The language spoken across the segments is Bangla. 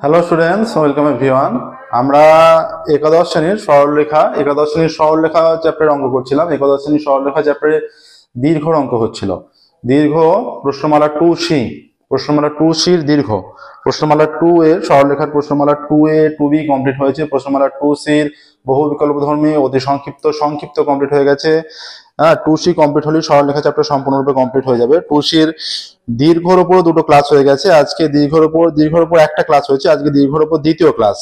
Hello students, welcome everyone. আমরা একাদশ শ্রেণীর সরলরেখা চ্যাপ্টারে অঙ্ক করছিলাম। একাদশ শ্রেণীর সরলরেখা চ্যাপ্টারে দীর্ঘ অঙ্ক হচ্ছিল। দীর্ঘ প্রশ্নমালা 2C, প্রশ্নমালা 2Cর দীর্ঘ, প্রশ্নমালা 2 এর সরলরেখার প্রশ্নমালা 2A 2B কমপ্লিট হয়েছে। প্রশ্নমালা 2Cর বহু বিকল্পধর্মী অতি সংক্ষিপ্ত কমপ্লিট হয়ে গেছে। 2C কমপ্লিট হলে সরলরেখা চ্যাপ্টার সম্পূর্ণরূপে কমপ্লিট হয়ে যাবে। 2Cর দীর্ঘর উপর দুটো ক্লাস হয়ে গেছে। আজকে দীর্ঘর উপর একটা ক্লাস হয়েছে। আজকে দীর্ঘর উপর দ্বিতীয় ক্লাস।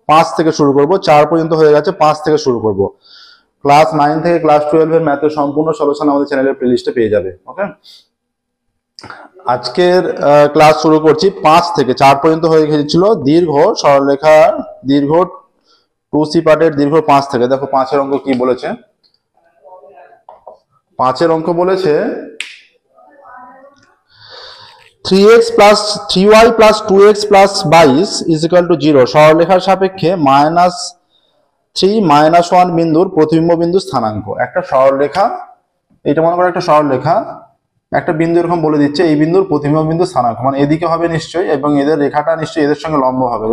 5 থেকে শুরু করব, 4 পর্যন্ত হয়ে গেছে, 5 থেকে শুরু করব। ক্লাস 9 থেকে ক্লাস 12 এর ম্যাথের সম্পূর্ণ সলিউশন আমাদের চ্যানেলের প্লেলিস্টে পেয়ে যাবে। ওকে, আজকের ক্লাস শুরু করছি 5 থেকে। 4 পর্যন্ত হয়ে গিয়েছিল দীর্ঘ সরলরেখার দীর্ঘ 2C পার্টের দীর্ঘ 5 থেকে। দেখো 5 এর অঙ্ক কি বলেছে। 5 এর অঙ্ক বলেছে 3x plus 3y plus 2x plus 22 is equal to 0 সরলরেখার সাপেক্ষে -3 -1 বিন্দুর প্রতিবিম্ব বিন্দু স্থানাঙ্ক। একটা সরলরেখা, এটা মনে করো একটা সরলরেখা, একটা বিন্দু এরকম বলে দিচ্ছে এই বিন্দুর প্রতিবিম্ব বিন্দু স্থানাঙ্ক, মানে এদিকে হবে নিশ্চয়ই, এবং এদের রেখাটা নিশ্চয়ই এদের সঙ্গে লম্ব হবে।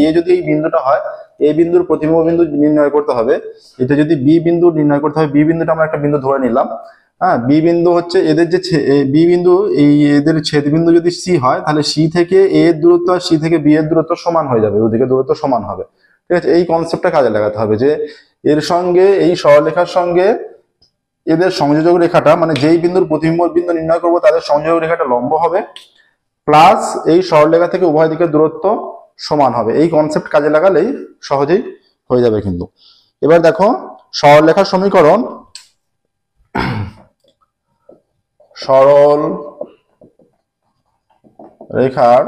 এ যদি এই বিন্দুটা হয়, এই বিন্দুর প্রতিবিম্ব বিন্দু নির্ণয় করতে হবে। এটা যদি বি বিন্দু নির্ণয় করতে হবে, বি বিন্দুটা আমরা একটা বিন্দু ধরে নিলাম। হ্যাঁ, বি বিন্দু হচ্ছে এদের যে বি বিন্দু, এই এদের ছেদ বিন্দু যদি সি হয়, তাহলে সি থেকে এ এর দূরত্ব আর সি থেকে বি এর দূরত্ব সমান হয়ে যাবে, ওদিকে দূরত্ব সমান হবে। ঠিক আছে, এই কনসেপ্টটা কাজে লাগাতে হবে যে এর সঙ্গে এই সরলরেখার সঙ্গে এদের সংযোজক রেখাটা, মানে যেই বিন্দুর প্রতিবিম্ব বিন্দু নির্ণয় করবো তাদের সংযোজক রেখাটা লম্ব হবে, প্লাস এই সরলরেখা থেকে উভয় দিকের দূরত্ব সমান হবে। এই কনসেপ্ট কাজে লাগালেই সহজেই হয়ে যাবে কিন্তু। এবার দেখো সরলরেখার সমীকরণ, সরল রেখার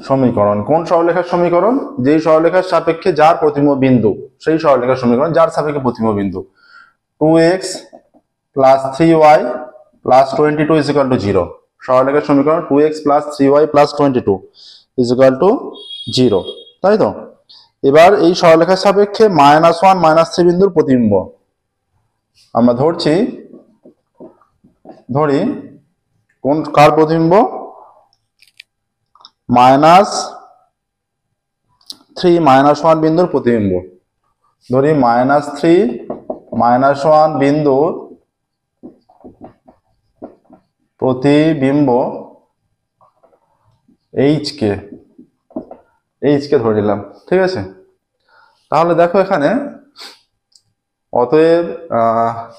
সমীকরণ। কোন সরলরেখার সমীকরণ? যেই সরলরেখার সাপেক্ষে যার প্রতিবিম্ব বিন্দু, সেই সরলরেখার সমীকরণ যার সাপেক্ষে প্রতিবিম্ব বিন্দু। 2x plus 3y plus 22 is equal to 0 সরলরেখার সমীকরণ 2x plus 3y plus 22 is equal to 0, তাই তো? এবার এই সরলরেখার সাপেক্ষে -1 -3 বিন্দুর প্রতিবিম্ব আমরা ধরি কোন কার প্রতিবিম্ব? -3 -1 বিন্দুর প্রতিবিম্ব। ধরি -3 -1 বিন্দুর প্রতিবিম্ব এইচ কে ধরে নিলাম। ঠিক আছে, তাহলে দেখো এখানে অতএব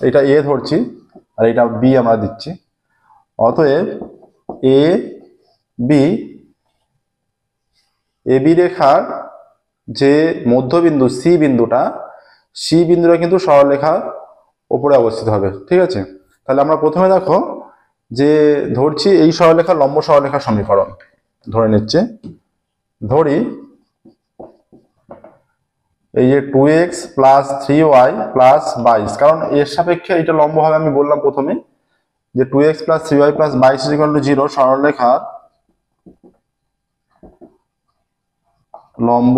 এটা এ ধরছি আর এটা বি আমরা দিচ্ছি। অতএব এ বি রেখার যে মধ্যবিন্দু সি বিন্দুটা কিন্তু সরলরেখার উপরে অবস্থিত হবে। ঠিক আছে, তাহলে আমরা প্রথমে দেখো যে ধরছি এই সরলরেখা লম্ব সরলরেখার সমীকরণ ধরে নিচ্ছে। ধরি এই যে 2x plus 3y plus 22, কারণ এর সাপেক্ষে এটা লম্ব হবে, আমি বললাম প্রথমে যে 2x plus 3y plus 22 is equal to 0 সরলরেখার লম্ব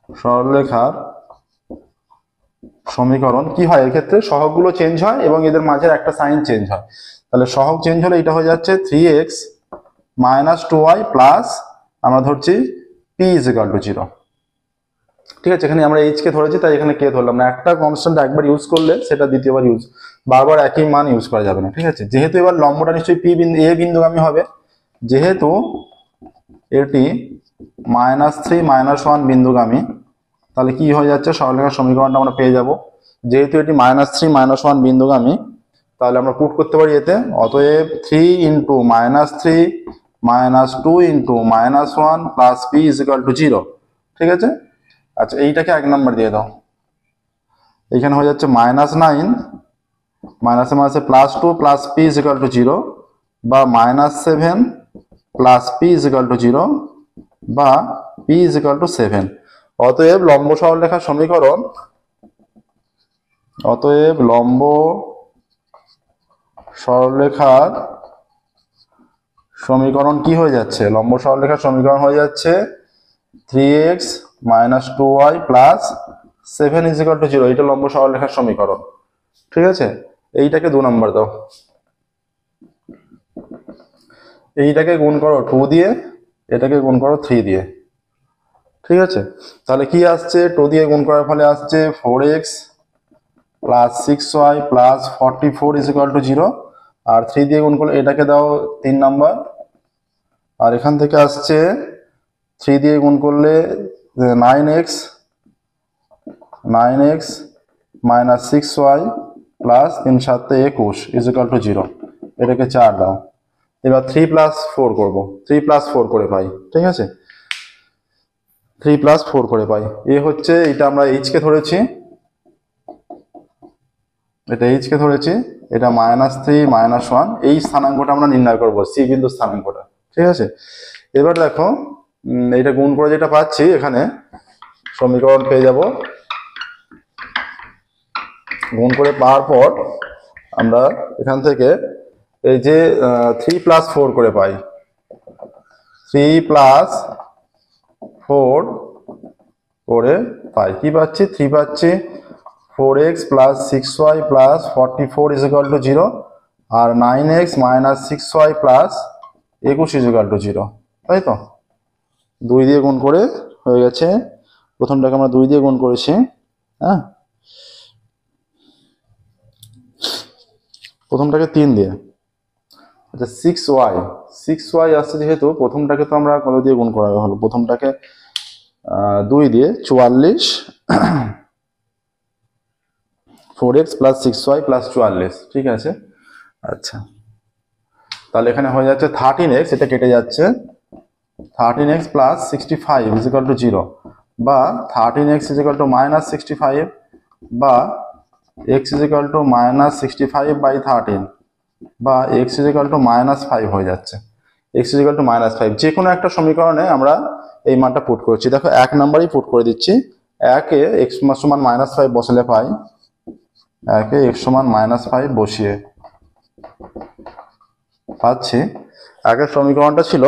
সরলরেখার সমীকরণ কি হয়? এক্ষেত্রে সহগগুলো চেঞ্জ হয় এবং এদের মাঝের একটা সাইন চেঞ্জ হয়। তাহলে সহগ চেঞ্জ হলে এটা হয়ে যাচ্ছে 3x - 2y প্লাস আমরা ধরছি p is equal to 0। ঠিক আছে, এখানে আমরা h কে ধরেছি তাই এখানে কে ধরলাম না। একটা কনস্ট্যান্ট একবার ইউজ করলে সেটা দ্বিতীয়বার বারবার একই মান ইউজ করা যাবে না। ঠিক আছে, যেহেতু এবার লম্বটা নিশ্চয়ই p বিন্দু a বিন্দুগামী হবে, যেহেতু এটি -3 -1 বিন্দুগামী, তাহলে কি হয়ে যাচ্ছে সরলরেখার সমীকরণটা আমরা পেয়ে যাব। যেহেতু এটি -3 -1 বিন্দুগামী, তাহলে আমরা পুট করতে পারি এতে। অতএব 3 × -3 - 2 × -1 plus p is equal to 0। ঠিক আছে, আচ্ছা এইটাকে 1 নম্বর দিয়ে দাও। এখানে হয়ে যাচ্ছে -9 +2 plus p is equal to 0, বা -7 plus p is equal to 0, বা p is equal to 7। অতএব লম্ব সরলরেখার সমীকরণ, অতএব লম্ব সরলরেখার সমীকরণ কি হয়ে যাচ্ছে? লম্ব সরলরেখার সমীকরণ হয়ে যাচ্ছে 3x - 2y plus 7 is equal to 0। এটা লম্ব সরলরেখার সমীকরণ। ঠিক আছে, এইটাকে 2 নম্বর দাও। এইটাকে গুণ করো 2 দিয়ে, এটাকে গুণ করো 3 দিয়ে, ঠিক আছে। তাহলে কি আসছে, 2 দিয়ে গুণ করার ফলে আসছে 4x plus 6y plus 44 is equal to 0, আর 3 দিয়ে গুণ করলে এটাকে দাও 3 নাম্বার, আর এখান থেকে আসছে 3 দিয়ে গুণ করলে 9x minus 6y plus 3 7 21 is equal to 0, এটাকে 4 দাও। এবার 3 প্লাস 4 করবো, 3 প্লাস 4 করে পাই, ঠিক আছে, 3 প্লাস 4 করে পাই। এ হচ্ছে, এটা আমরা এইচ কে ধরেছি, এটা এইচ কে ধরেছি, এটা -3 -1, এই স্থানাঙ্কটা আমরা নির্ণয় করব, সি বিন্দু স্থানাঙ্কটা, ঠিক আছে। এবার দেখো এটা গুণ করে যেটা পাচ্ছি, এখানে সমীকরণ পেয়ে যাব, গুণ করে পাওয়ার পর আমরা এখান থেকে এই যে 3 প্লাস 4 করে পাই, 3 প্লাস 4 করে পাই, কি পাচ্ছি, 3 পাচ্ছি 4x plus 6y plus 44 is equal to 0, আর 9x minus 6y plus 21 is equal to 0, তাই তো। 2 দিয়ে গুণ করে হয়ে গেছে, প্রথমটাকে আমরা 2 দিয়ে গুণ করেছি, হ্যাঁ, প্রথমটাকে 3 দিয়ে, আচ্ছা 6y আসছে যেহেতু, প্রথমটাকে তো আমরা কত দিয়ে গুণ করা হলো, প্রথমটাকে 2 দিয়ে 44, 4x প্লাস 6y প্লাস 44, ঠিক আছে। আচ্ছা, তাহলে এখানে হয়ে যাচ্ছে 13x, এটা কেটে যাচ্ছে, 13x plus 65 is equal to 0, বা 13x is equal to minus 65, বা x is equal to minus 65 by 13, বা x ইজ ইকুয়াল টু -5 হয়ে যাচ্ছে, x ইজ ইকুয়াল টু -5। যে কোনো একটা সমীকরণে আমরা এই মানটা পুট করছি, দেখো 1 নাম্বারই পুট করে দিচ্ছি, 1 এ x সমান -5 বসালে পাই, 1 এ x সমান -5 বসিয়ে পাচ্ছি, আগের সমীকরণটা ছিল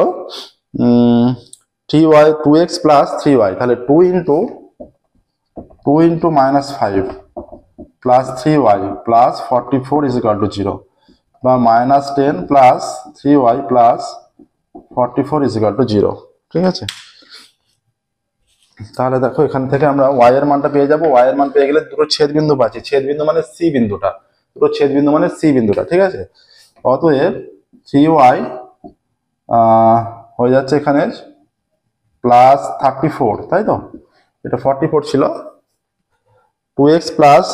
3y 2x প্লাস 3y, তাহলে 2 into -5 plus 3y plus 44 is equal to 0, বা -10 plus 3y plus 44 is equal to 0, ঠিক আছে। তাহলে দেখো এখান থেকে আমরা y এর মানটা পেয়ে যাব, y এর মান পেয়ে গেলে দুটো ছেদবিন্দু পাচ্ছি, ছেদবিন্দু মানে সি বিন্দুটা, দুটো ছেদবিন্দু মানে সি বিন্দুটা, ঠিক আছে। অতএব 3y হয়ে যাচ্ছে এখানে প্লাস 34, তাই তো, এটা 44 ছিল, 2x প্লাস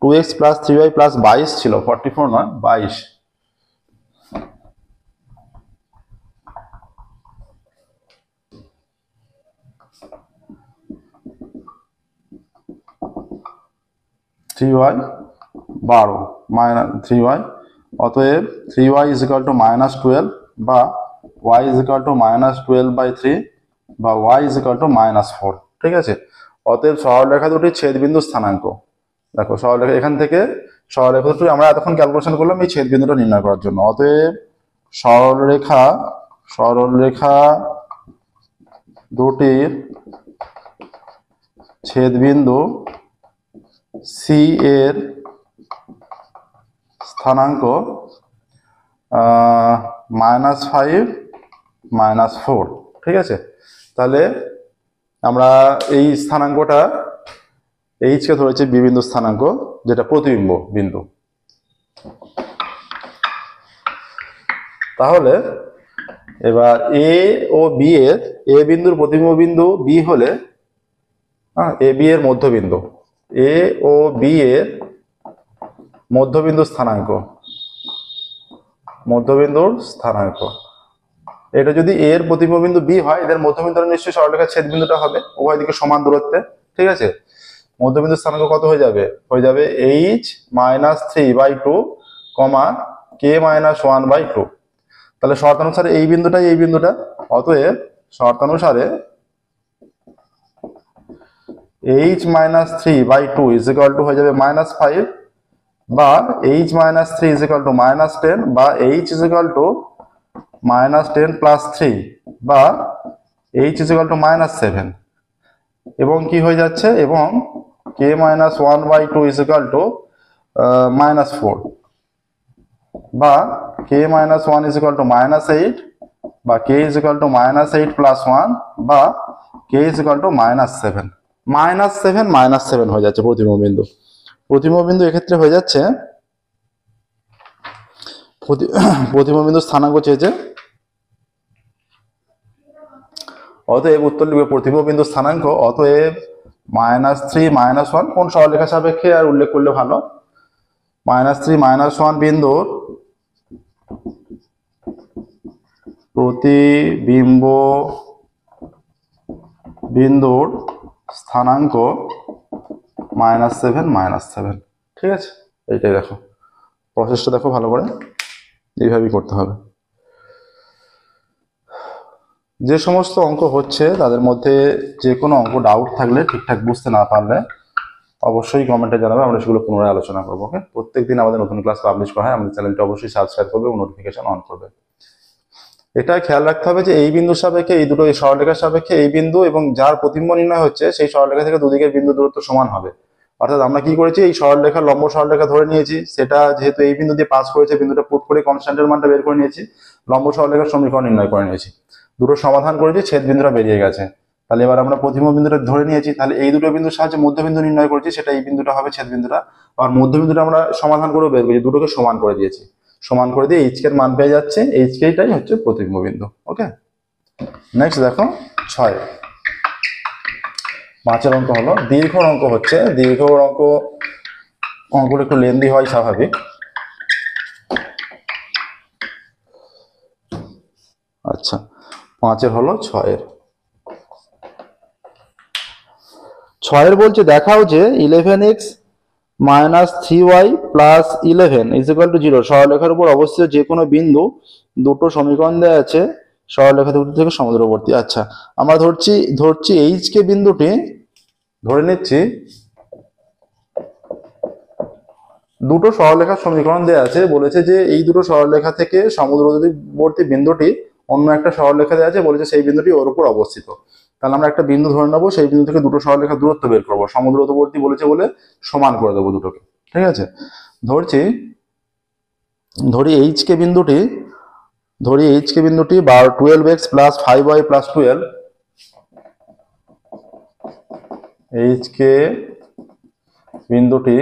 3y প্লাস 22 ছিল, 44 নয় 22, -3y, অতএব 3y ইজ ইকুয়াল টু -12, বা y ইজ ইকুয়াল টু -12/3, বা y ইজ ইকুয়াল টু -4, ঠিক আছে। অতএব সরলরেখা দুটি ছেদবিন্দু স্থানাঙ্ক, দেখো সরলরেখা, এখান থেকে সরলরেখা দুটি আমরা এতক্ষণ ক্যালকুলেশন করলাম এই ছেদবিন্দুটা নির্ণয় করার জন্য। অতএব সরলরেখা দুটির ছেদবিন্দু সি এর স্থানাঙ্ক -5 -4, ঠিক আছে। তাহলে আমরা এই স্থানাঙ্কটা এইচ কে ধরেছি বি বিন্দু স্থানাঙ্ক, যেটা প্রতিবিম্ব বিন্দু। তাহলে এবার এ ও বি এর, এ বিন্দুর প্রতিবিম্ব বিন্দু বি হলে, এ বি এর মধ্যবিন্দু, এ ও বি এর মধ্যবিন্দু স্থানাঙ্ক, এটা যদি এর প্রতিবিম্ব বিন্দু বি হয়, এদের মধ্যবিন্দুটা নিশ্চয়ই সরলরেখার ছেদ বিন্দুটা হবে, উভয় দিকে সমান দূরত্বে, ঠিক আছে। মধ্যবিন্দু স্থানাঙ্ক কত হয়ে যাবে, h-3/2, k-1/2। তাহলে শর্তানুসারে এই বিন্দুটাই এই বিন্দুটা, অতএব শর্তানুসারে h-3/2 ইজ ইকুয়াল টু হয়ে যাবে -5, বা h-3 ইজ ইকুয়াল টু -10, বা h is equal two -10 plus 3, বা h ইজ ইকুয়াল টু -7, এবং কি হয়ে যাচ্ছে, এবং k-1/2 ইজ ইকুয়াল টু -4। বা k minus one is equal to minus eight, বা k is equal to minus eight plus one, বা k is equal to minus seven. Minus seven হয়ে যাচ্ছে প্রতিবিম্ব বিন্দু। প্রতিবিম্ব বিন্দু এক্ষেত্রে হয়ে যাচ্ছে প্রতিবিম্ব বিন্দু স্থানাঙ্ক চেয়েছে, অতএব উত্তর লিখবে প্রতিবিম্ব বিন্দু স্থানাঙ্ক, অতএব -3 -1 কোন সরলরেখা সাপেক্ষে আর উল্লেখ করলে ভালো, -3 -1 বিন্দুর প্রতিবিম্ব বিন্দুর স্থানাঙ্ক -7 ঠিক আছে। এইটাই দেখো, প্রসেসটা দেখো ভালো করে, এইভাবেই করতে হবে। যে সমস্ত অঙ্ক হচ্ছে তাদের মধ্যে যে কোনো অঙ্ক ডাউট থাকলে, ঠিকঠাক বুঝতে না পারলে অবশ্যই কমেন্টে জানাবে, আমরা সেগুলো পুনরায় আলোচনা করবো। ওকে, প্রত্যেকদিন আমাদের নতুন ক্লাস পাবলিশ করা হয়, আমাদের চ্যানেলটি অবশ্যই সাবস্ক্রাইব করবে এবং নোটিফিকেশন অন করবে। এটা খেয়াল রাখতে হবে যে এই বিন্দুর সাপেক্ষে, এই দুটো এই সরলরেখার সাপেক্ষে এই বিন্দু এবং যার প্রতিবিম্ব নির্ণয় হচ্ছে সেই সরলরেখা থেকে দুদিকের বিন্দু দূরত্ব সমান হবে। অর্থাৎ আমরা কি করেছি, এই সরলরেখা লম্ব সরলরেখা ধরে নিয়েছি, সেটা যেহেতু এই বিন্দু দিয়ে পাস করেছে, বিন্দুটা পুট করে কনস্ট্যান্টের মানটা বের করে নিয়েছি, লম্ব সরলরেখার সমীকরণ নির্ণয় করে নিয়েছি, দুটো সমাধান করেছি, ছেদ বিন্দুটা বেরিয়ে গেছে। তাহলে এবার আমরা প্রতিবিম্ব বিন্দুটা ধরে নিয়েছি, তাহলে এই দুটো বিন্দুর সাহায্যে মধ্যবিন্দু নির্ণয় করেছি, সেটা এই বিন্দুটা হবে ছেদ বিন্দুটা, আর মধ্যবিন্দুটা আমরা সমাধান করে বের করেছি, দুটোকে সমান করে দিয়েছি, সমান করে দিয়ে এইচ কে এর মান পেয়ে যাচ্ছে, এইচ কে টাই হচ্ছে প্রতিবিম্ব বিন্দু। ওকে, নেক্সট দেখো 6 5 অঙ্ক হলো দীর্ঘ অঙ্ক হচ্ছে, দীর্ঘ অঙ্কগুলো একটু লেন্দি হয় স্বাভাবিক। আচ্ছা, 5 হলো 6 বলছে দেখাও যে 11x -3y + 11 = 0 সরলরেখার উপর অবস্থিত যে কোনো বিন্দু দুটো সমীকরণ দেওয়া আছে সরলরেখা দুটো থেকে সমদূরবর্তী। আচ্ছা, আমরা ধরছি এইচ কে বিন্দুটি, ধরে নিচ্ছি দুটো সরলরেখার সমীকরণ দেওয়া আছে, বলেছে যে এই দুটো সরলরেখা থেকে সমদূরবর্তী বিন্দুটি অন্য একটা সরলরেখা দেওয়া আছে, বলেছে সেই বিন্দুটি ওর উপর অবস্থিত। তাহলে আমরা একটা বিন্দু ধরে নেবো, সেই বিন্দু থেকে দুটো সরলরেখার দূরত্ব বের করবো, সমদূরবর্তী বলেছে বলে সমান করে দেবো দুটোকে। ঠিক আছে, ধরি এইচ কে বিন্দুটি 12x + 5y + 12, এইচ কে বিন্দুটি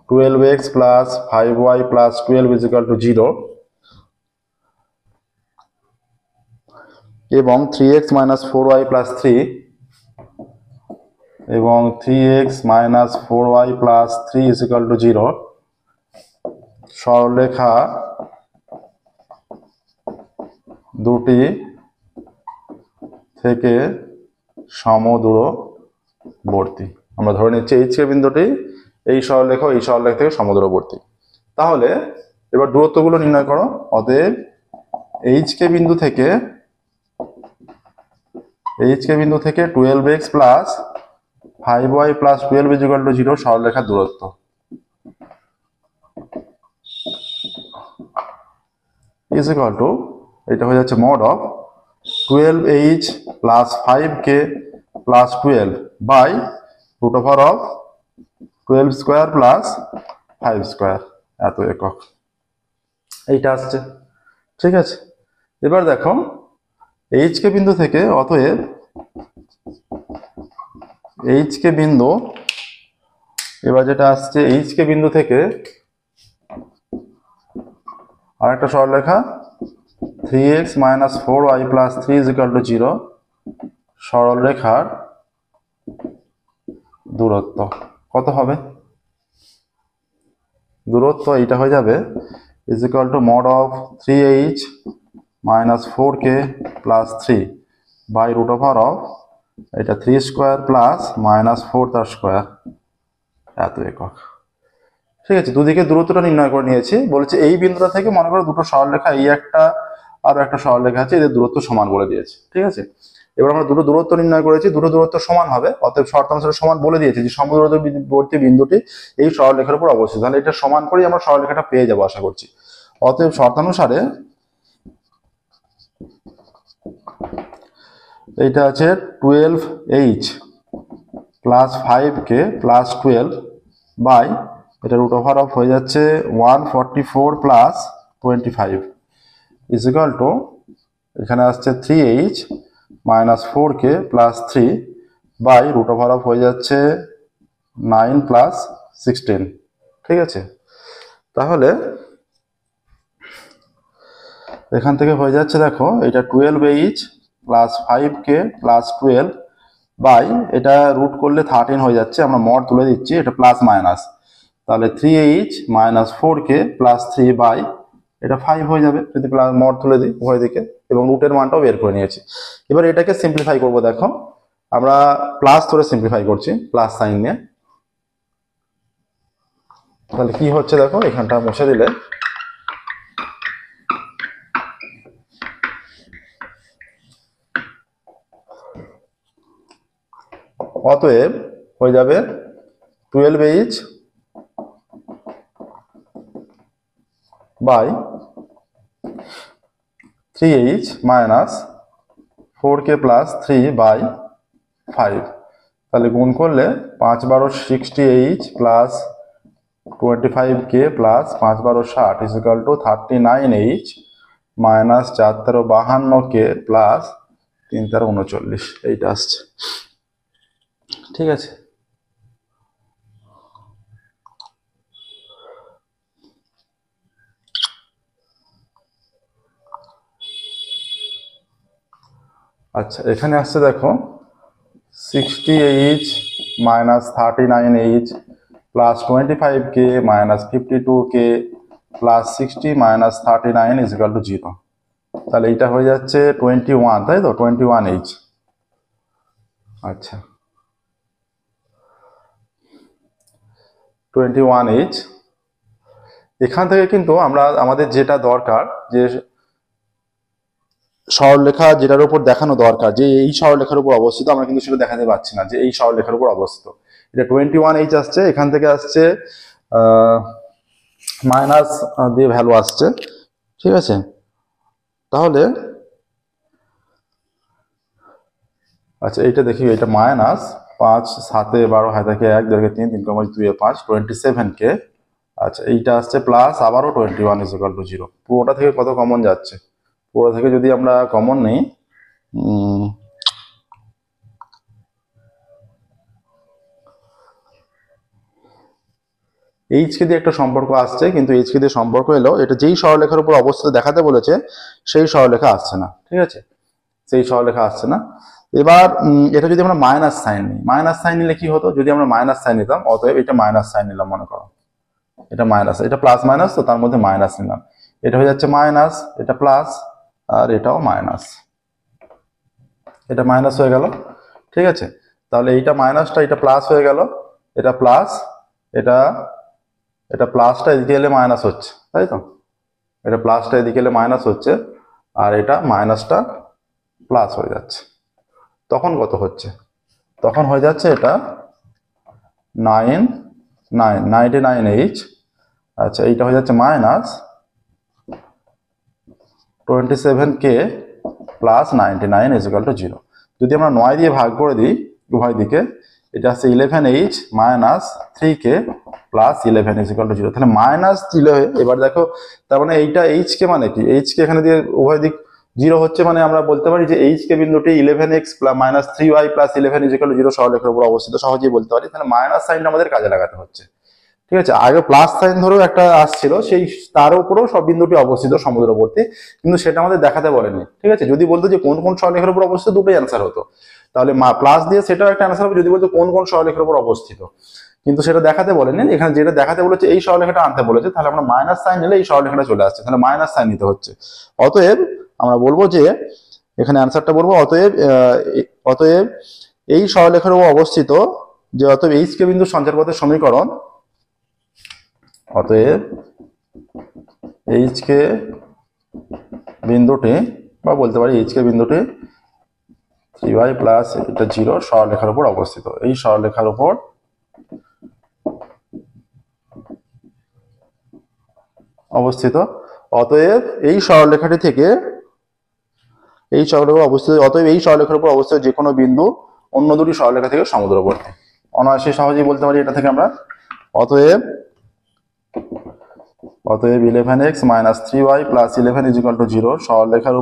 12x + 5y + 12 = 0 এবং 3x - 4y + 3 এবং 3x - 4y + 3 = 0 সরলরেখা দুটি থেকে সমদূরবর্তী। আমরা ধরে নিচ্ছি এইচ কে বিন্দুটি এই সরলরেখা থেকে সমদূরবর্তী। তাহলে এবার দূরত্বগুলো নির্ণয় করো। অতএব এইচ কে বিন্দু থেকে 12x + 5y + 12 = 0 সরলরেখার দূরত্ব, এটা হয়ে যাচ্ছে mod of 12h + 5k + 12 by √12² + 5² এত একক, এইটা আসছে। ঠিক আছে, এবার দেখো এইচ কে বিন্দু থেকে, অতএব এইচ কে বিন্দু, এবার যেটা আসছে এইচ কে বিন্দু থেকে আরেকটা সরলরেখা 3x - 4y + 3 = 0 সরলরেখার দূরত্ব কত হবে? দূরত্ব এইটা হয়ে যাবে mod of 3h - 4k + 3 by এটা 3² + -4² এত একক। ঠিক আছে, দুদিকে দূরত্বটা নির্ণয় করে নিয়েছি, বলেছে এই বিন্দুটা থেকে মনে করো দুটো সরলরেখা, এই একটা আর একটা সরলরেখা আছে, এদের দূরত্ব সমান বলে দিয়েছে। ঠিক আছে, এবার আমরা দুটো দূরত্ব নির্ণয় করেছি, দুটো দূরত্ব সমান হবে, অতএব শর্তানুসারে সমান বলে দিয়েছে যে সমদূরবর্তী বিন্দুটি এই সরলরেখার উপর অবস্থিত। তাহলে এটা সমান করেই আমরা সরলরেখাটা পেয়ে যাবো আশা করছি। অতএব শর্তানুসারে এইটা আছে 12h + 5k + 12 বাই এটা রুট ওভার অফ হয়ে যাচ্ছে 144 প্লাস 25 ইজ ইকুয়াল টু এখানে আসছে 3h minus 4k plus 3 by root over of হয়ে যাচ্ছে 9 প্লাস 16। ঠিক আছে, তাহলে এখান থেকে হয়ে যাচ্ছে দেখো এটা 12h plus 5k plus 12 by এটা রুট করলে 13 হয়ে যাচ্ছে, আমরা মড তুলে দিচ্ছি, এটা প্লাস মাইনাস, তাহলে 3h minus 4k plus 3 by এটা 5 হয়ে যাবে যদি প্লাস মড তুলে দিই উভয় দিকে, এবং রুটের মানটাও বের করে নিয়েছি। এবার এটাকে সিম্পলিফাই করব, দেখো আমরা প্লাস ধরে সিম্পলিফাই করছি প্লাস সাইন নিয়ে, তাহলে কি হচ্ছে দেখো এখানটা মুছে দিলে অতএব হয়ে যাবে 12h by 3h minus 4k plus 3 by 5, তাহলে গুণ করলে 5 12 60h plus 25k plus 5 12 60 is equal two 39h minus 4 13 52k plus 3 13 39, এইটা আসছে। ঠিক আছে, আচ্ছা এখানে আসছে দেখো 60h minus 39h plus 25k minus 52k plus 60 minus 39 is equal to 0, তাহলে এইটা হয়ে যাচ্ছে 21, তাই তো 21h। আচ্ছা 21h, এখান থেকে কিন্তু আমরা আমাদের যেটা দরকার যে সরলরেখা যেটার উপর দেখানো দরকার যে এই সরলরেখার উপর অবস্থিত, আমরা কিন্তু সেটা দেখাতে পাচ্ছি না যে এই সরলরেখার উপর অবস্থিত, এটা 21h আসছে, এখান থেকে আসছে মাইনাস দিয়ে ভ্যালু আসছে। ঠিক আছে, তাহলে আচ্ছা এইটা দেখি, এটা মাইনাস 5 7 12 হাতে 1 2 3 3 2 5 27k, আচ্ছা এইটা আসছে প্লাস আবারও 21 ইজ ইকুয়াল টু 0, পুরোটা থেকে কত কমন যাচ্ছে, পুরো থেকে যদি আমরা কমন নেই এইচকে দিয়ে একটা সম্পর্ক আসছে, কিন্তু এইচকে দিয়ে সম্পর্ক এলো এটা যেই সরলরেখার উপর অবস্থিত দেখাতে বলেছে সেই সরলরেখা আসছে না। ঠিক আছে, সেই সরলরেখা আসছে না। এবার এটা যদি আমরা মাইনাস সাইন নিই, মাইনাস সাইন নিলে কি হতো, যদি আমরা মাইনাস সাইন নিতাম, অতএব এটা মাইনাস সাইন নিলাম, মনে করো এটা মাইনাস, এটা প্লাস মাইনাস, তো তার মধ্যে মাইনাস নিলাম, এটা হয়ে যাচ্ছে মাইনাস, এটা প্লাস, আর এটাও মাইনাস, এটা মাইনাস হয়ে গেল। ঠিক আছে, তাহলে এইটা মাইনাসটা এটা প্লাস হয়ে গেল, এটা প্লাস, এটা এটা প্লাসটা এদিকে এলে মাইনাস হচ্ছে, তাই তো, এটা প্লাসটা এদিকে এলে মাইনাস হচ্ছে, আর এটা মাইনাসটা প্লাস হয়ে যাচ্ছে, তখন কত হচ্ছে, তখন হয়ে যাচ্ছে এটা 99h, আচ্ছা এইটা হয়ে যাচ্ছে minus 27k plus 99 is equal to 0। যদি আমরা 9 দিয়ে ভাগ করে দিই উভয় দিকে, এটা হচ্ছে 11h minus 3k plus 11 is equal to 0, তাহলে মাইনাস দিলে, এবার দেখো তার মানে এইটা h কে মানে কি, h কে এখানে দিয়ে উভয় দিক 0 হচ্ছে, মানে আমরা বলতে পারি যে h কে বিন্দুটি 11x minus 3y plus 11 is equal to 0 সরলরেখার উপর অবস্থিত, সহজেই বলতে পারি। তাহলে মাইনাস সাইনটা আমাদের কাজে লাগাতে হচ্ছে। ঠিক আছে, আগে প্লাস সাইন ধরেও একটা আসছিল, সেই তার উপরেও সব বিন্দুটি অবস্থিত সমুদ্রবর্তী, কিন্তু সেটা আমাদের দেখাতে বলেনি। ঠিক আছে, যদি বলতো যে কোন কোন সরলরেখার উপর অবস্থিত, দুটোই অ্যান্সার হতো, তাহলে প্লাস দিয়ে সেটাও একটা অ্যান্সার হবে। যদি বলতো কোন কোন সরলরেখার উপর অবস্থিত, কিন্তু সেটা দেখাতে বলেনি, এখানে যেটা দেখাতে বলেছে এই সরলরেখাটা আনতে বলেছে, তাহলে আমরা মাইনাস সাইন নিলে এই সরলরেখাটা চলে আসছে, তাহলে মাইনাস সাইন নিতে হচ্ছে। অতএব আমরা বলবো যে এখানে অ্যান্সারটা বলবো অতএব এই সরলরেখার উপর অবস্থিত, যে অতএব এইচ কে বিন্দু সঞ্চারপথের সমীকরণ, অতএব এইচ কে বিন্দুটি, বা বলতে পারি এইচ কে বিন্দুটি 3y প্লাস এটা 0 সরলরেখার উপর অবস্থিত, এই সরলরেখার উপর অবস্থিত। অতএব এই সরলরেখাটি থেকে এই সরলরেখা অবস্থিত, অতএব এই সরলরেখার উপর অবস্থিত যে কোনো বিন্দু অন্য দুটি সরলরেখা থেকে সমুদ্রবর্তী, অনায়াসে সহজেই বলতে পারি এটা থেকে আমরা অতএব 11x minus 3y plus 11 is equal to 0 সরলরেখার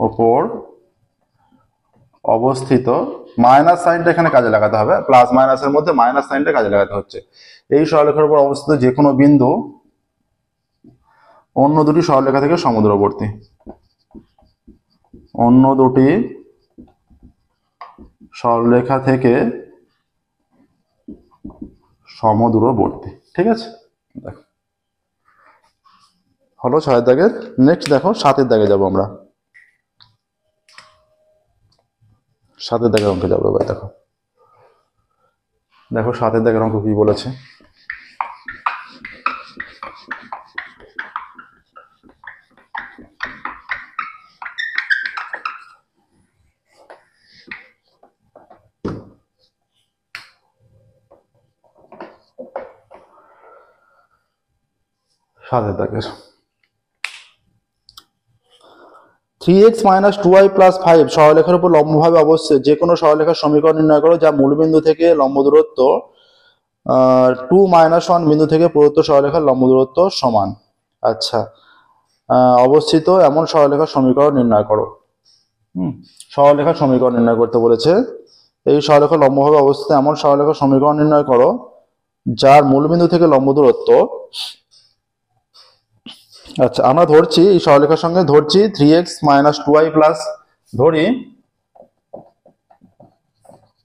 উপর অবস্থিত মাইনাস সাইনটা এখানে কাজে লাগাতে হবে, প্লাস মাইনাসের মধ্যে মাইনাস সাইনটা কাজে লাগাতে হচ্ছে। এই সরলরেখার উপর অবস্থিত যে কোনো বিন্দু অন্য দুটি সরলরেখা থেকে সমদূরবর্তী, অন্য দুটি সরলরেখা থেকে সমদূরবর্তী। ঠিক আছে, দেখো হলো 6 দাগের। নেক্সট দেখো 7 দাগে যাবো আমরা, 7 দাগের অঙ্কে যাবো এবার। দেখো 7 দাগের অঙ্ক কি বলেছে। সাথে দাগের 3x minus 2y plus 5 সরলরেখার উপর লম্বভাবে অবস্থিত যে কোনো সরলরেখার সমীকরণ নির্ণয় করো যা মূল বিন্দু থেকে লম্ব দূরত্ব 2 - 1 বিন্দু থেকে প্রদত্ত সরলরেখার লম্ব দূরত্ব সমান। আচ্ছা, অবস্থিত এমন সরলরেখার সমীকরণ নির্ণয় করো। সরলরেখার সমীকরণ নির্ণয় করতে বলেছে। এই সরলরেখা লম্বভাবে অবস্থিত এমন সরলরেখার সমীকরণ নির্ণয় করো যার মূল বিন্দু থেকে লম্ব দূরত্ব, আচ্ছা আমরা ধরছি এই সরলরেখার সঙ্গে ধরছি 3x minus 2y plus, ধরি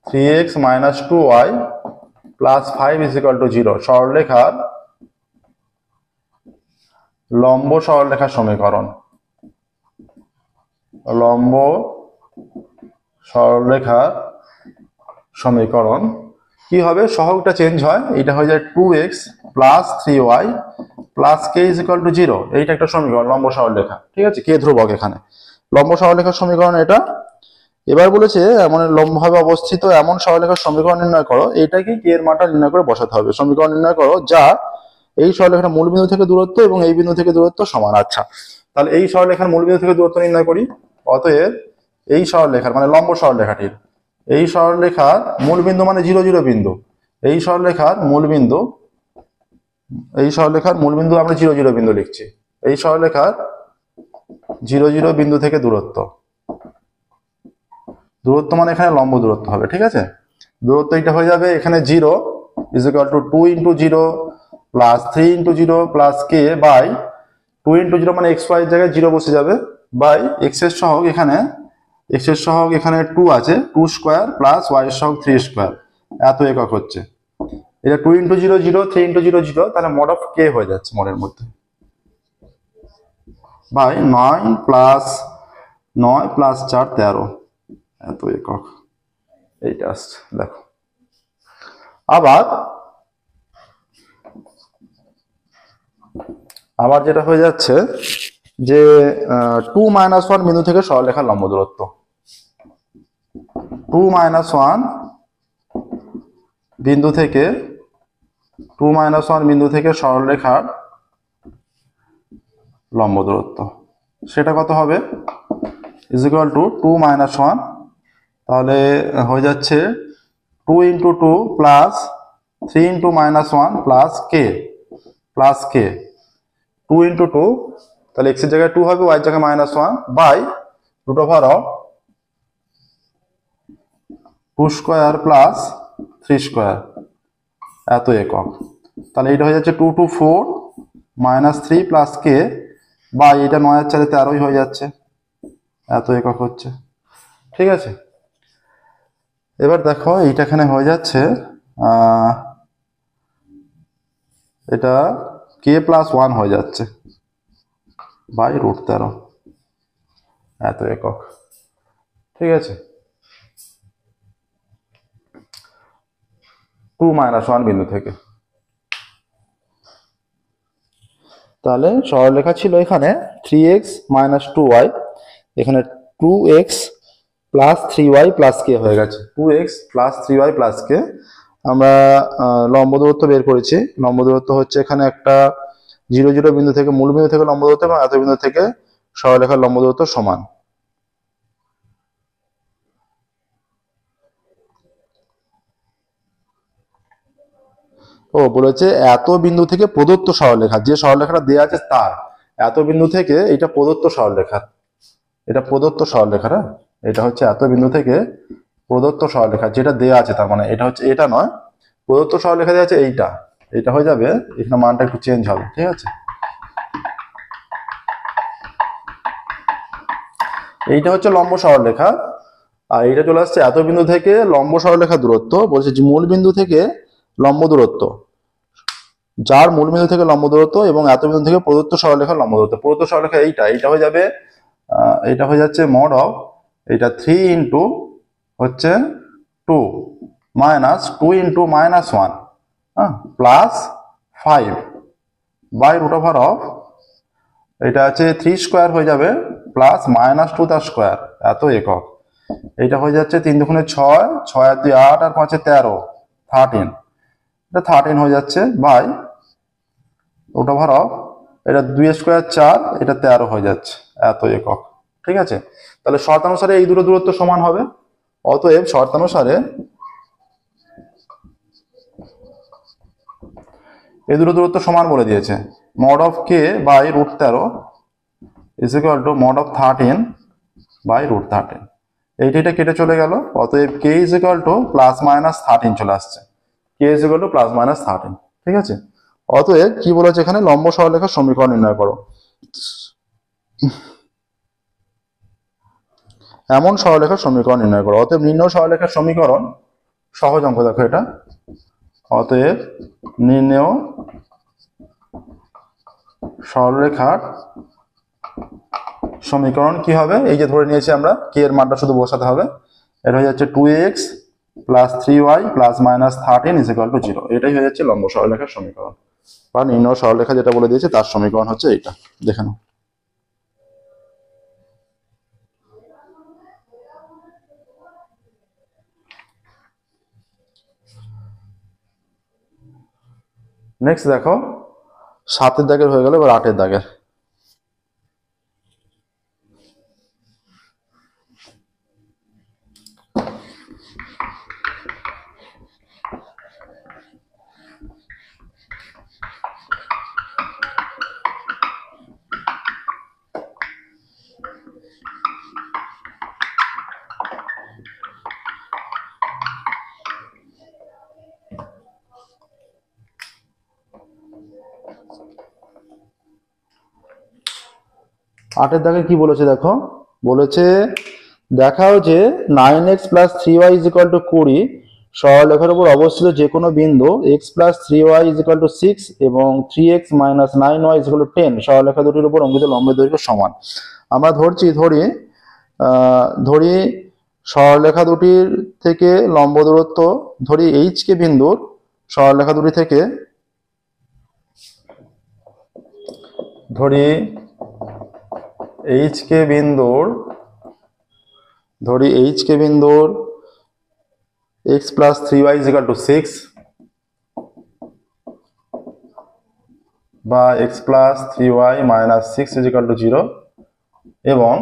3x minus 2y plus 5 is equal to 0 সরলরেখার লম্ব সরলরেখার সমীকরণ। লম্ব সরলরেখার সমীকরণ কি হবে, সহগটা চেঞ্জ হয়, এটা হয়ে যায় 2x plus 3y plus K is equal to 0। এইটা একটা সমীকরণ লম্ব সরলরেখা। ঠিক আছে, কে ধ্রুবক এখানে লম্ব সরলরেখার সমীকরণ এটা। এবার বলেছে এমন লম্বভাবে অবস্থিত এমন সরলরেখার সমীকরণ নির্ণয় করো, এইটাকে কে এর মানটা নির্ণয় করে বসাতে হবে। সমীকরণ নির্ণয় করো যা এই সরলরেখার মূল বিন্দু থেকে দূরত্ব এবং এই বিন্দু থেকে দূরত্ব সমান। আচ্ছা, তাহলে এই সরলরেখার মূল বিন্দু থেকে দূরত্ব নির্ণয় করি। অতএব এই সরলরেখার মানে লম্ব সরলরেখাটির এই সরলরেখার মূল বিন্দু মানে 0 0 বিন্দু, এই সরলরেখার মূল বিন্দু আমরা 0 0 বিন্দু লিখছি। এই সরলরেখার 0 0 বিন্দু থেকে দূরত্ব মানে এখানে লম্ব দূরত্ব হবে। ঠিক আছে, দূরত্ব এটা হয়ে যাবে এখানে 0 is equal to 2 into 0 plus 3 into 0 plus k by 2 into 0 মানে xy এর জায়গায় 0 বসে যাবে বাই x এর সহগ এখানে 2 আছে 2 স্কয়ার প্লাস y এর সহগ 3 স্কয়ার, এত একক হচ্ছে। এটা 2 into 0 0 3 into 0 0, তাহলে mod of k হয়ে যাচ্ছে মডের মধ্যে বাই 9 প্লাস 4 13, এত একক এইটা আসছে। দেখো আবার যেটা হয়ে যাচ্ছে যে 2 - 1 বিন্দু থেকে সরলরেখার লম্ব দূরত্ব, 2 - 1 বিন্দু থেকে 2 - 1 বিন্দু থেকে সরলরেখার লম্ব দূরত্ব সেটা কত হবে, ইজ ইকুয়াল টু 2 - 1, তাহলে হয়ে যাচ্ছে 2 into 2 plus 3 into -1 plus k 2 into 2, তাহলে x এর জায়গায় 2 হবে, y এর জায়গায় -1 by root over of 2 square plus 3 square, এত একক। তাহলে এটা হয়ে যাচ্ছে 2 to 4 -3 প্লাস k বাই এটা 9 আর 4 13 হয়ে যাচ্ছে, এত একক হচ্ছে। ঠিক আছে, এবার দেখো এইটা এখানে হয়ে যাচ্ছে এটা k প্লাস 1 হয়ে যাচ্ছে বাই রুট 13, এত একক। ঠিক আছে, 2 - 1 বিন্দু থেকে। তাহলে সরলরেখা ছিল এখানে 3x minus 2y, এখানে 2x plus 3y plus k হয়ে গেছে, 2x plus 3y plus k। আমরা লম্ব দূরত্ব বের করেছি। লম্ব দূরত্ব হচ্ছে এখানে একটা 0 0 বিন্দু থেকে মূল বিন্দু থেকে লম্ব দূরত্ব এবং এত বিন্দু থেকে সরলরেখার লম্ব দূরত্ব সমান। ও বলেছে এত বিন্দু থেকে প্রদত্ত সরলরেখা, যে সরলরেখাটা দেওয়া আছে তার এত বিন্দু থেকে, এটা প্রদত্ত সরলরেখা, এটা প্রদত্ত সরলরেখা, এটা হচ্ছে এত বিন্দু থেকে প্রদত্ত সরলরেখা যেটা দেওয়া আছে, তার মানে এটা হচ্ছে, এটা নয়, প্রদত্ত সরলরেখা দেওয়া আছে এইটা, এটা হয়ে যাবে, এখানে মানটা একটু চেঞ্জ হবে, ঠিক আছে। এইটা হচ্ছে লম্ব সরলরেখা, আর এইটা চলে আসছে এত বিন্দু থেকে লম্ব সরলরেখা দূরত্ব, বলছে যে মূল বিন্দু থেকে লম্ব দূরত্ব, যার মূল বিন্দু থেকে লম্ব দূরত্ব এবং এত বিন্দু থেকে প্রদত্ত সরলরেখার লম্ব দূরত্ব। প্রদত্ত সরলরেখা এইটা, এইটা হয়ে যাবে, এটা হয়ে যাচ্ছে মড অফ, এটা 3 ইন্টু হচ্ছে 2 minus 2 into minus 1 plus 5 by root over of, এটা আছে 3 স্কোয়ার হয়ে যাবে প্লাস মাইনাস 2 তার স্কোয়ার, এত একক। এটা হয়ে যাচ্ছে 3 দুগুণে 6, 6 আর 2 8 আর 5 13, 13, এটা 13 হয়ে যাচ্ছে বাই রুট ওভার অফ, এটা 2 স্কোয়ার 4, এটা 13 হয়ে যাচ্ছে, এত একক, ঠিক আছে। তাহলে শর্তানুসারে এই দুটো দূরত্ব সমান হবে, অতএব শর্তানুসারে এই দুটো দূরত্ব সমান বলে দিয়েছে, mod of k by root 13 is equal to mod of 13 by root 13, এইটা কেটে চলে গেল, অতএব k is equal to plus minus 13 চলে আসছে, k is equal to plus minus 13, ঠিক আছে। অতএব কি বলেছে এখানে, লম্ব সরলরেখার সমীকরণ নির্ণয় করো। এমন সরলরেখার সমীকরণ নির্ণয় করো, অতএব নির্ণয় সরলরেখার সমীকরণ, সহজ অঙ্ক দেখো এটা, অতএব নির্ণয় সরলরেখার সমীকরণ কি হবে, এই যে ধরে নিয়েছি আমরা, কে এর মানটা শুধু বসাতে হবে, এটা হয়ে যাচ্ছে 2x plus 3y plus minus 13 is equal to 0, এটাই হয়ে যাচ্ছে লম্ব সরলরেখার সমীকরণ, বা নির্ণয় সরলরেখা যেটা বলে দিয়েছে তার সমীকরণ হচ্ছে এইটা, দেখে নাও। নেক্সট দেখো, 7 দাগের হয়ে গেল, এবার 8 দাগের। আটের দাগে কি বলেছে দেখো, বলেছে দেখাও যে 9x plus 3y is equal two 20 সরলরেখার উপর অবস্থিত যে কোনো বিন্দু x plus 3y is equal two 6 এবং 3x minus 9y is equal two 10 সরলরেখা দুটির উপর অঙ্কিত লম্বের দৈর্ঘ্য সমান। আমরা ধরি সরলরেখা দুটির থেকে লম্ব দূরত্ব, ধরি h কে বিন্দুর সরলরেখা দুটি থেকে, ধরি h কে বিন্দুর x plus 3y is equal two 6 বা x plus 3y minus 6 is equal to 0 এবং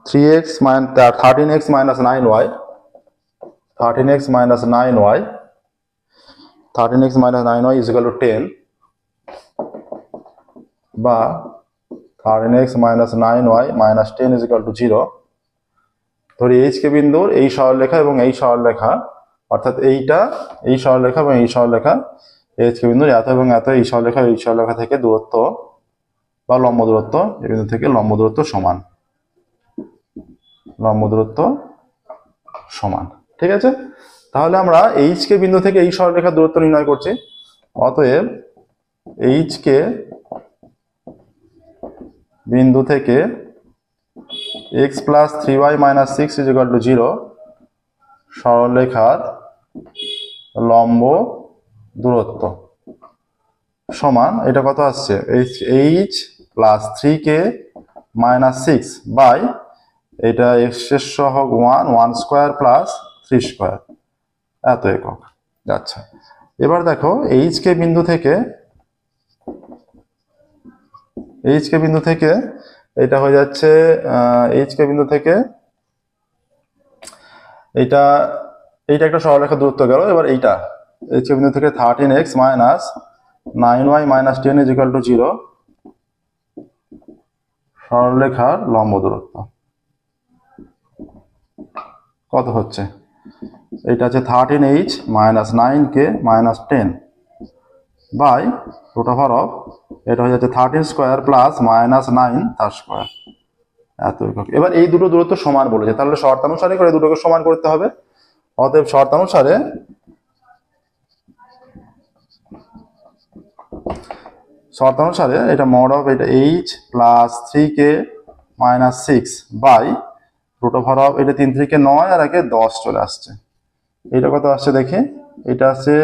13x minus 9y 13x minus 9y is equal two 10 বা 13x minus 9y minus 10 is equal to 0। ধরি h কে বিন্দুর এই সরলরেখা এবং এই সরলরেখা, অর্থাৎ এই সরলরেখা এবং এই সরলরেখা, h কে বিন্দুর এত এবং এত, এই সরলরেখা থেকে দূরত্ব বা লম্ব দূরত্ব, এই বিন্দু থেকে লম্ব দূরত্ব সমান, ঠিক আছে। তাহলে আমরা h কে বিন্দু থেকে এই সরলরেখার দূরত্ব নির্ণয় করছি, অতএব h কে বিন্দু থেকে x plus 3y minus 6 is equal to 0 সরলরেখার লম্ব দূরত্ব সমান, এটা কত আসছে, h plus 3k minus 6 by, এটা x এর সহগ 1 স্কোয়ার প্লাস 3 স্কোয়ার, এত একক। আচ্ছা, এবার দেখো h কে বিন্দু থেকে এটা হয়ে যাচ্ছে, h কে বিন্দু থেকে এটা এইটা একটা সরলরেখার দূরত্ব গেল। এবার এইটা এইচ বিন্দু থেকে 13x minus 9y minus 10 is equal to 0 সরলরেখার লম্ব দূরত্ব কত হচ্ছে? এটা হচ্ছে 13h minus 9k minus 10 by root over of এটা হয়ে যাচ্ছে 13 স্কোয়ার প্লাস মাইনাস 9 তার স্কোয়ার এত একক। এবার এই দুটো দূরত্ব সমান বলেছে, তাহলে শর্তানুসারে করে দুটোকে সমান করতে হবে। অতএব শর্তানুসারে এটা মড অফ এটা h plus 3k minus 6 by root over of এটা 3 3 কে 9 আর একে 10 চলে আসছে। এটা কত আসছে দেখি, এটা আসছে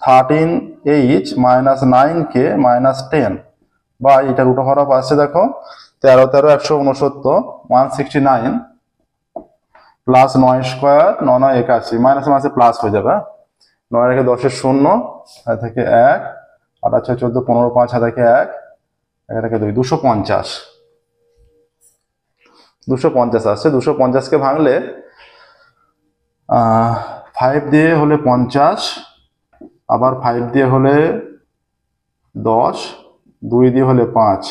13h মাইনাস 9k মাইনাস 10 বা এটা রুট ওভার অফ আসছে দেখো 13 13 169 169 প্লাস 9 স্কোয়ার 9 9 81 মাইনাস মাসে প্লাস হয়ে যাবে। 9 রেখে 10 এর 0 হাতে থেকে 1 8 6 14 15 5 হাতে থেকে 1 1 থেকে 2 250 আসছে। 250 কে ভাঙলে 5 দিয়ে হলে 50, আবার 5 দিয়ে হলে 10, 2 দিয়ে হলে 5।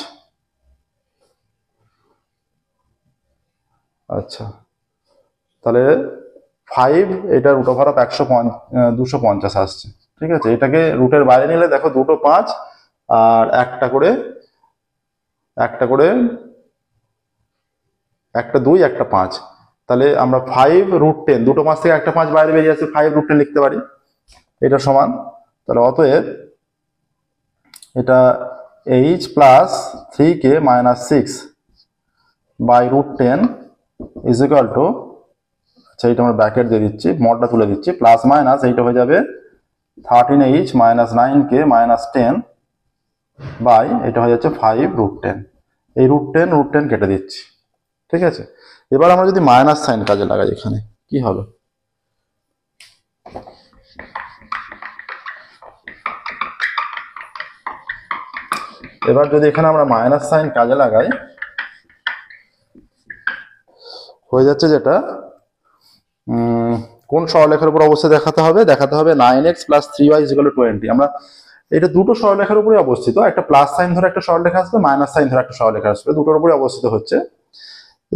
আচ্ছা, তাহলে 5 এটা রুট ওভার অফ 250 আসছে। ঠিক আছে, এটাকে রুটের বাইরে নিলে দেখো দুটো 5 আর একটা করে একটা 2 একটা 5, তাহলে আমরা 5 রুট 10 দুটো 5 থেকে একটা 5 বাইরে বেরিয়ে আসছে 5 রুট 10 লিখতে পারি। এটা সমান, তাহলে অতএব এটা h plus 3k minus 6 by root 10 is equal to, আচ্ছা এটা আমরা ব্র্যাকেট দিয়ে দিচ্ছি, মডটা তুলে দিচ্ছি, প্লাস মাইনাস এইটা হয়ে যাবে 13h minus 9k minus 10 by এটা হয়ে যাচ্ছে 5 রুট 10। এই রুট 10 কেটে দিচ্ছি। ঠিক আছে, এবার আমরা যদি মাইনাস সাইন কাজে লাগাই এখানে কি হবে? এবার যদি এখানে আমরা মাইনাস সাইন কাজে লাগাই হয়ে যাচ্ছে যেটা কোন সরলরেখার উপর অবস্থিত দেখাতে হবে 9x plus 3y is equal two 20। আমরা এটা দুটো সরলরেখার উপরে অবস্থিত, একটা প্লাস সাইন ধরে একটা সরলরেখা আসবে, মাইনাস সাইন ধরে একটা সরলরেখা আসবে, দুটোর উপরে অবস্থিত হচ্ছে।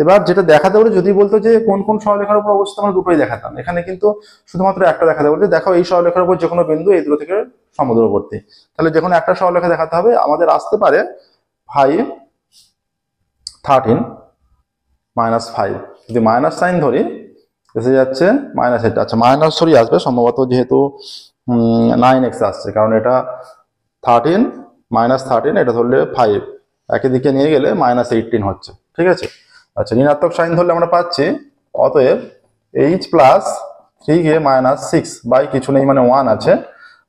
এবার যেটা দেখাতে বলে, যদি বলতো যে কোন কোন সরলরেখার উপর অবস্থিত, আমরা দুটোই দেখাতাম। এখানে কিন্তু শুধুমাত্র একটা দেখাতে বলছে, দেখো এই সরলরেখার উপর যে কোনো বিন্দু এই দুটো থেকে সমদূরবর্তী, তাহলে যে কোনো একটা সরলরেখা দেখাতে হবে। আমাদের আসতে পারে 5 13 মাইনাস 5, যদি মাইনাস সাইন ধরি এসে যাচ্ছে মাইনাস, এটা আচ্ছা মাইনাস সরি আসবে সম্ভবত, যেহেতু 9x আসছে, কারণ এটা 13 মাইনাস 13 এটা ধরলে 5 একই দিকে নিয়ে গেলে মাইনাস 18 হচ্ছে। ঠিক আছে, আচ্ছা ঋণাত্মক সাইন ধরলে আমরা পাচ্ছি অতএব h plus 3k minus 6 by কিছু নেই মানে 1 আছে,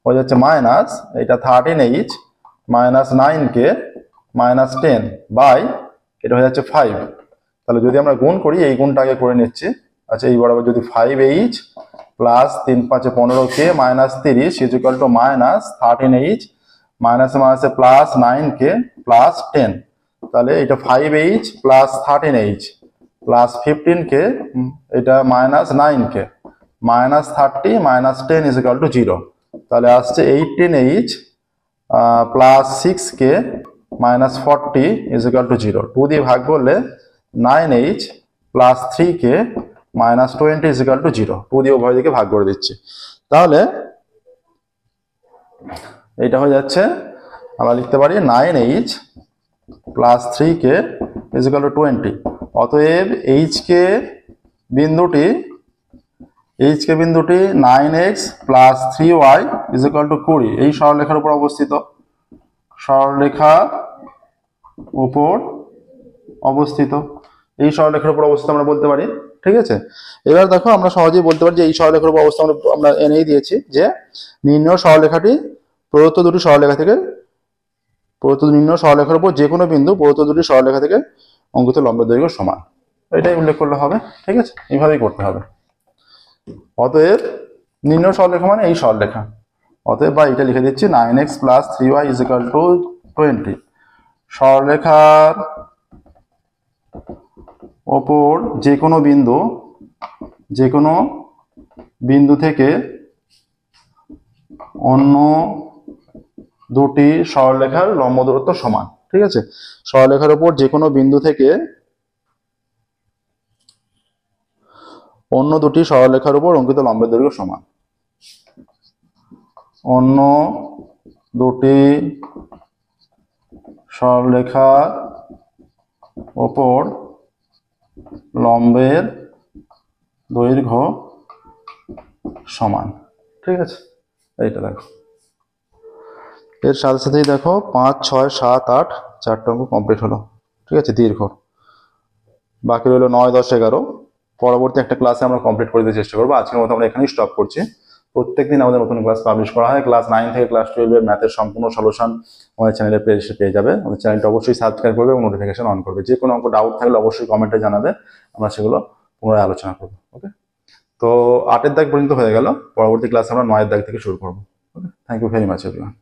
হয়ে যাচ্ছে মাইনাস এটা 13h minus 9k minus 10 by এটা হয়ে যাচ্ছে 5। তাহলে যদি আমরা গুণ করি, এই গুণটা আগে করে নিচ্ছি। আচ্ছা এই বরাবর যদি 5h plus 3 5 15k minus 30 is equal to minus 13h minus মাইনাসে প্লাস 9k প্লাস 10, তাহলে এটা 5h plus 13h plus 15k এটা minus 9k minus 30 minus 10 is equal to 0। তাহলে আসছে 18h plus 6k minus 40 is equal to 0। 2 দিয়ে ভাগ করলে 9h plus 3k minus 20 is equal to 0। 2 দিয়ে উভয় দিকে ভাগ করে দিচ্ছি, তাহলে এটা হয়ে যাচ্ছে, আমরা লিখতে পারি 9h plus 3k is equal two 20। অতএব hk বিন্দুটি 9x plus 3y is equal two 20 এই সরলরেখার উপর অবস্থিত, এই সরলরেখার উপর অবস্থিত আমরা বলতে পারি। ঠিক আছে, এবার দেখো আমরা সহজেই বলতে পারি যে এই সরলরেখার উপর অবস্থা আমরা এনেই দিয়েছি যে নির্ণয় সরলরেখাটি প্রদত্ত দুটি নির্ণয় সরলরেখার উপর যে কোনো বিন্দু প্রদত্ত দুটি সরলরেখা থেকে অঙ্কিত লম্বের দৈর্ঘ্য সমান, এটাই উল্লেখ করলে হবে। ঠিক আছে, এইভাবেই করতে হবে। অতএব নির্ণয় সরলরেখা মানে এই সরলরেখা, অতএব বা এটা লিখে দিচ্ছি 9x plus 3y is equal two 20। সরলরেখার ওপর যে কোনো বিন্দু থেকে অন্য দুটি সরলরেখার লম্ব দূরত্ব সমান। ঠিক আছে, সরলরেখার উপর যে কোনো বিন্দু থেকে অন্য দুটি সরলরেখার উপর অঙ্কিত লম্বের দৈর্ঘ্য সমান। অন্য দুটি সরলরেখার উপর লম্বের দৈর্ঘ্য সমান। ঠিক আছে, এইটা দেখো। এর সাথে সাথেই দেখো 5, 6, 7, 8 চারটা অঙ্ক কমপ্লিট হলো। ঠিক আছে, দীর্ঘ। বাকি রইলো 9, 10, 11। পরবর্তী একটা ক্লাসে আমরা কমপ্লিট করে দিতে চেষ্টা করবো। আজকের মতো আমরা এখানেই স্টপ করছি। প্রত্যেকদিন আমাদের নতুন ক্লাস পাবলিশ করা হয়। ক্লাস 9 থেকে ক্লাস 12 এর ম্যাথের সম্পূর্ণ সলিউশন আমাদের চ্যানেলে পেয়ে যাবে। আমাদের চ্যানেলটা অবশ্যই সাবস্ক্রাইব করবে এবং নোটিফিকেশন অন করবে। যে কোনো অঙ্ক ডাউট থাকলে অবশ্যই কমেন্টে জানাবে, আমরা সেগুলো পুনরায় আলোচনা করবো। ওকে, তো 8 এর দাগ পর্যন্ত হয়ে গেল। পরবর্তী ক্লাসে আমরা 9 এর দাগ থেকে শুরু করবো। Okay, thank you very much everyone.